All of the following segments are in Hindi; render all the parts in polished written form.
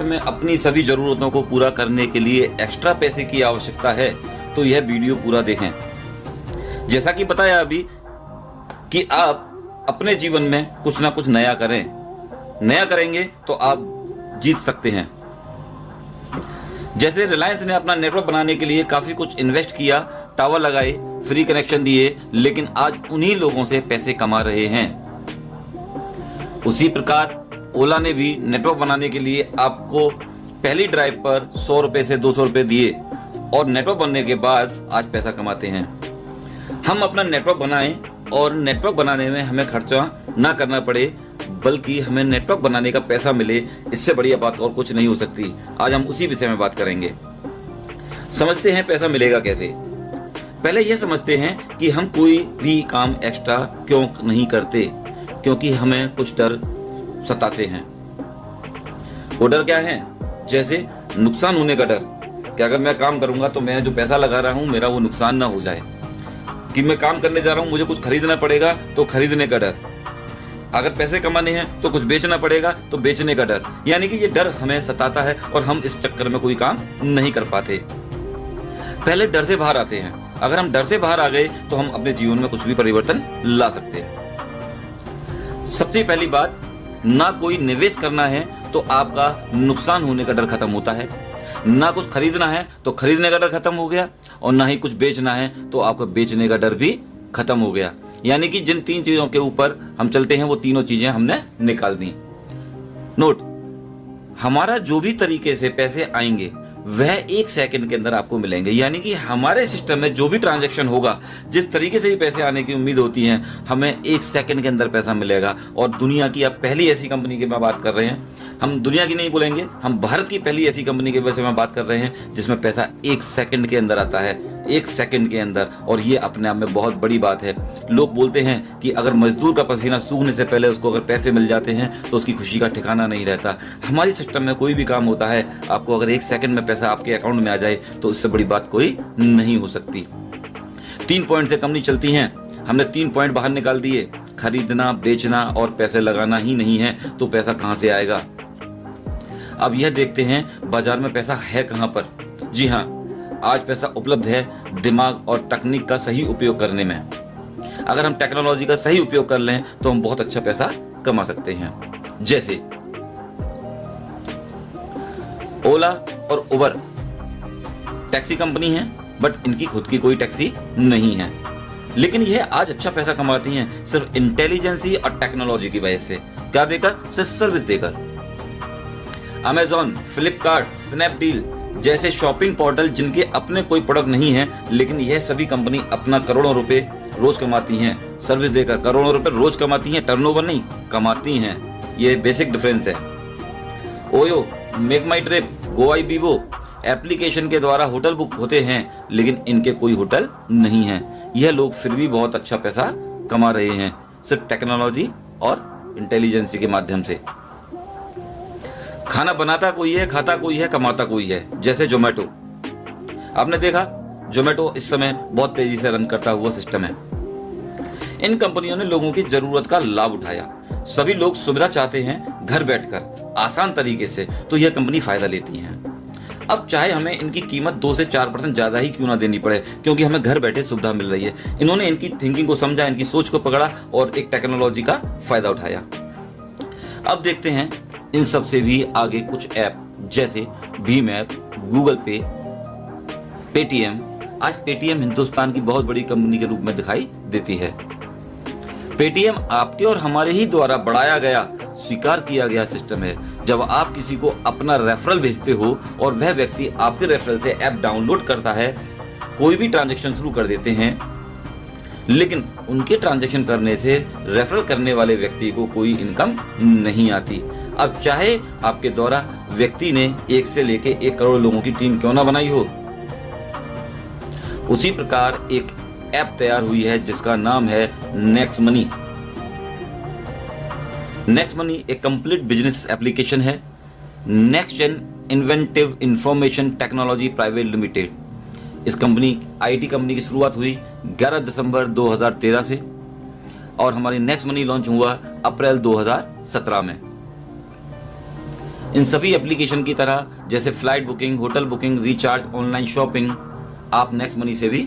में अपनी सभी जरूरतों को पूरा करने के लिए एक्स्ट्रा पैसे की आवश्यकता है तो यह वीडियो पूरा देखें। जैसा कि बताया अभी कि आप अपने जीवन में कुछ ना कुछ नया करें, नया करेंगे तो आप जीत सकते हैं। जैसे रिलायंस ने अपना नेटवर्क बनाने के लिए काफी कुछ इन्वेस्ट किया, टावर लगाए, फ्री कनेक्शन दिए, लेकिन आज उन्हीं लोगों से पैसे कमा रहे हैं। उसी प्रकार ओला ने भी नेटवर्क बनाने के लिए आपको पहली ड्राइव पर 100 रुपए से 200 रुपए दिए और नेटवर्क बनने के बाद आज पैसा कमाते हैं। हम अपना नेटवर्क बनाएं और नेटवर्क बनाने में हमें खर्चा ना करना पड़े, बल्कि हमें नेटवर्क बनाने का पैसा मिले, इससे बढ़िया बात और कुछ नहीं हो सकती। आज हम उसी विषय में बात करेंगे। समझते हैं पैसा मिलेगा कैसे। पहले यह समझते हैं कि हम कोई भी काम एक्स्ट्रा क्यों नहीं करते, क्योंकि हमें कुछ डर सताते हैं। वो डर क्या है? जैसे नुकसान होने का डर कि अगर मैं काम करूंगा तो मैं जो पैसा लगा रहा हूं मेरा वो नुकसान ना हो जाए, कि मैं काम करने जा रहा हूं मुझे कुछ खरीदना पड़ेगा तो खरीदने का डर, अगर पैसे कमाने हैं तो कुछ बेचना पड़ेगा तो बेचने का डर। यानी कि ये डर हमें सताता है और हम इस चक्कर में कोई काम नहीं कर पाते। पहले डर से बाहर आते हैं। अगर हम डर से बाहर आ गए तो हम अपने जीवन में कुछ भी परिवर्तन ला सकते हैं। सबसे पहली बात, ना कोई निवेश करना है तो आपका नुकसान होने का डर खत्म होता है, ना कुछ खरीदना है तो खरीदने का डर खत्म हो गया, और ना ही कुछ बेचना है तो आपका बेचने का डर भी खत्म हो गया। यानी कि जिन 3 चीजों के ऊपर हम चलते हैं वो तीनों चीजें हमने निकाल दी। नोट, हमारा जो भी तरीके से पैसे आएंगे वह 1 सेकंड के अंदर आपको मिलेंगे। यानी कि हमारे सिस्टम में जो भी ट्रांजैक्शन होगा, जिस तरीके से भी पैसे आने की उम्मीद होती है, हमें 1 सेकंड के अंदर पैसा मिलेगा। और दुनिया की अब पहली ऐसी कंपनी की बात कर रहे हैं, हम दुनिया की नहीं बोलेंगे, हम भारत की पहली ऐसी कंपनी के बारे में बात कर रहे हैं जिसमें पैसा 1 सेकंड के अंदर आता है, 1 सेकंड के अंदर। और ये अपने आप में बहुत बड़ी बात है। लोग बोलते हैं कि अगर मजदूर का पसीना सूखने से पहले उसको अगर पैसे मिल जाते हैं तो उसकी खुशी का ठिकाना नहीं रहता। हमारी सिस्टम में कोई भी काम होता है, आपको अगर 1 सेकंड में पैसा आपके अकाउंट में आ जाए तो इससे बड़ी बात कोई नहीं हो सकती। 3 पॉइंट से कम नहीं चलती हैं। हमने 3 पॉइंट बाहर निकाल दिए। खरीदना, बेचना और पैसे लगाना ही नहीं है तो पैसा कहां से आएगा। अब यह देखते हैं बाजार में पैसा है कहां पर। जी हां, आज पैसा उपलब्ध है दिमाग और तकनीक का सही उपयोग करने में। अगर हम टेक्नोलॉजी का सही उपयोग कर लें तो हम बहुत अच्छा पैसा कमा सकते हैं। जैसे ओला और उबर टैक्सी कंपनी है, बट इनकी खुद की कोई टैक्सी नहीं है, लेकिन यह आज अच्छा पैसा कमाती हैं सिर्फ इंटेलिजेंसी और टेक्नोलॉजी की वजह से। क्या देकर? सिर्फ सर्विस देकर। अमेजॉन, फ्लिपकार्ट, स्नैपडील जैसे शॉपिंग पोर्टल जिनके अपने कोई प्रोडक्ट नहीं है, लेकिन यह सभी कंपनी अपना करोड़ों रुपए रोज कमाती हैं सर्विस देकर। करोड़ों रुपए रोज कमाती हैं, टर्नओवर नहीं, कमाती हैं। ये बेसिक डिफरेंस है। ओयो, मेक माई ट्रिप, गोआईबीबो एप्लीकेशन के द्वारा होटल बुक होते हैं, लेकिन इनके कोई होटल नहीं है। यह लोग फिर भी बहुत अच्छा पैसा कमा रहे हैं सिर्फ टेक्नोलॉजी और इंटेलिजेंसी के माध्यम से। खाना बनाता कोई है, खाता कोई है, कमाता कोई है। जैसे जोमेटो, आपने देखा जोमेटो इस समय बहुत तेजी से रन करता हुआ सिस्टम है। इन कंपनियों ने लोगों की जरूरत का लाभ उठाया। सभी लोग सुविधा चाहते हैं घर बैठकर आसान तरीके से, तो यह कंपनी फायदा लेती है। अब चाहे हमें इनकी कीमत 2 से 4% ज्यादा ही क्यों ना देनी पड़े, क्योंकि हमें घर बैठे सुविधा मिल रही है। इन्होंने इनकी थिंकिंग को समझा, इनकी सोच को पकड़ा और एक टेक्नोलॉजी का फायदा उठाया। अब देखते हैं इन सब से भी आगे कुछ ऐप, जैसे भीम ऐप, गूगल पे, पेटीएम। आज पेटीएम हिंदुस्तान की बहुत बड़ी कंपनी के रूप में दिखाई देती है। पेटीएम आपके और हमारे ही द्वारा बढ़ाया गया, स्वीकार किया गया सिस्टम है। जब आप किसी को अपना रेफरल भेजते हो और वह व्यक्ति आपके रेफरल से ऐप डाउनलोड करता है, कोई भी ट्रांजैक्शन शुरू कर देते हैं, लेकिन उनके ट्रांजैक्शन करने से रेफरल करने वाले व्यक्ति को कोई इनकम नहीं आती। अब चाहे आपके द्वारा व्यक्ति ने 1 से लेके 1 करोड़ लोगों की टीम क्यों ना बनाई हो, उसी प्रकार एक ऐप तैयार हुई है जिसका नाम है नेक्स्ट मनी। नेक्स्ट मनी एक कंप्लीट बिजनेस एप्लीकेशन है। Next gen inventive information technology private limited. इस कंपनी आईटी कंपनी की शुरुआत हुई 11 दिसंबर 2013 से और हमारी नेक्स्ट मनी लॉन्च हुआ अप्रैल 2017 में। इन सभी एप्लीकेशन की तरह जैसे flight booking, hotel booking, recharge, online shopping, आप नेक्स्ट मनी से भी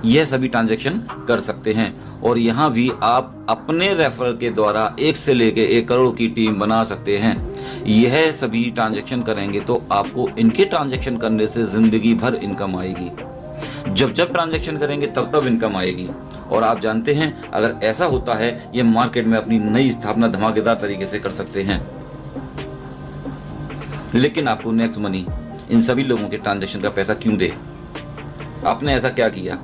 यह सभी ट्रांजैक्शन कर सकते हैं। और यहाँ भी आप अपने रेफरल के द्वारा 1 से लेके 1 करोड़ की टीम बना सकते हैं। यह सभी ट्रांजैक्शन करेंगे तो आपको इनके ट्रांजैक्शन करने से जिंदगी भर इनकम आएगी। जब जब ट्रांजैक्शन करेंगे तब तब इनकम आएगी। और आप जानते हैं, अगर ऐसा होता है, ये मार्केट में अपनी नई स्थापना धमाकेदार तरीके से कर सकते हैं। लेकिन आपको नेक्स्ट मनी इन सभी लोगों के ट्रांजैक्शन का पैसा क्यों दे? आपने ऐसा क्या किया?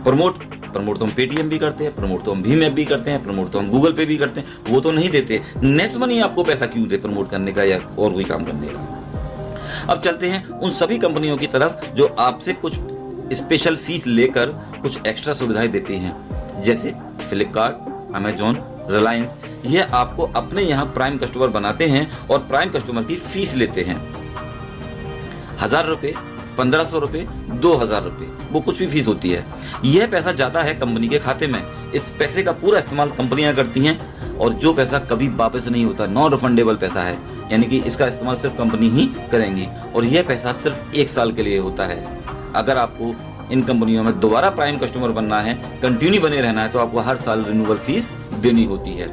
प्रमोट तो हम पेटीएम भी करते हैं, प्रमोट तो हम भीम ऐप भी करते हैं, प्रमोट तो हम गूगल पे भी करते हैं, वो तो नहीं देते। नेक्स्ट मनी आपको पैसा क्यों दे प्रमोट करने का या और कोई काम करने का? अब चलते हैं उन सभी कंपनियों की तरफ जो आपसे कुछ स्पेशल फीस लेकर कुछ एक्स्ट्रा सुविधाएं देती हैं, जैसे फ्लिपकार्ट, अमेजॉन, रिलायंस। यह आपको अपने यहाँ प्राइम कस्टमर बनाते हैं और प्राइम कस्टमर की फीस लेते हैं। 1000 रुपए, 1500 रुपए, 2000 रुपए, वो कुछ भी फीस होती है। यह पैसा जाता है कंपनी के खाते में। इस पैसे का पूरा इस्तेमाल कंपनियां करती हैं और जो पैसा कभी वापस नहीं होता, नॉन रिफंडेबल पैसा है, यानी कि इसका इस्तेमाल सिर्फ कंपनी ही करेंगी। और यह पैसा सिर्फ 1 साल के लिए होता है। अगर आपको इन कंपनियों में दोबारा प्राइम कस्टमर बनना है, कंटिन्यू बने रहना है, तो आपको हर साल रिन्यूअल फीस देनी होती है।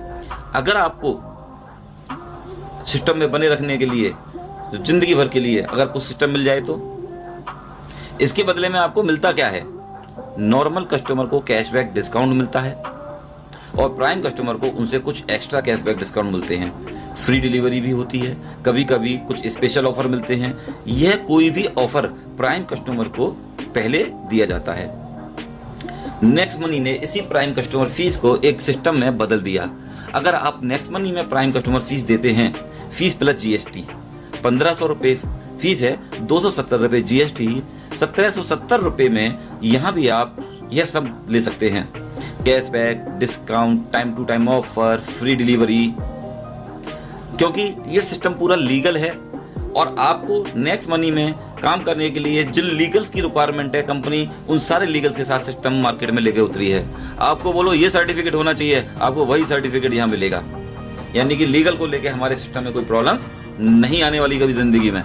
अगर आपको सिस्टम में बने रखने के लिए, जिंदगी भर के लिए अगर कुछ सिस्टम मिल जाए तो इसके बदले में आपको मिलता क्या है? नॉर्मल कस्टमर को कैशबैक डिस्काउंट मिलता है और प्राइम कस्टमर को उनसे कुछ एक्स्ट्रा कैशबैक डिस्काउंट मिलते हैं। फ्री डिलीवरी भी होती है, कभी कभी कुछ स्पेशल ऑफर मिलते हैं। यह कोई भी ऑफर प्राइम कस्टमर को पहले दिया जाता है। नेक्स्ट मनी ने इसी प्राइम कस्टमर फीस को एक सिस्टम में बदल दिया। अगर आप नेक्स्ट मनी में प्राइम कस्टमर फीस देते हैं, फीस प्लस जीएसटी 1500 रुपए फीस है, 270 रुपए जीएसटी, 1770 रुपए में यहाँ भी आप यह सब ले सकते हैं। Cashback, discount, time to time offer, free delivery. क्योंकि यह सिस्टम पूरा लीगल है और आपको नेक्स्ट मनी में काम करने के लिए जिन लीगल्स की रिक्वायरमेंट है, कंपनी उन सारे लीगल्स के साथ सिस्टम मार्केट में लेके उतरी है। आपको बोलो ये सर्टिफिकेट होना चाहिए, आपको वही सर्टिफिकेट यहाँ मिलेगा। यानी कि लीगल को लेके हमारे सिस्टम में कोई प्रॉब्लम नहीं आने वाली कभी जिंदगी में।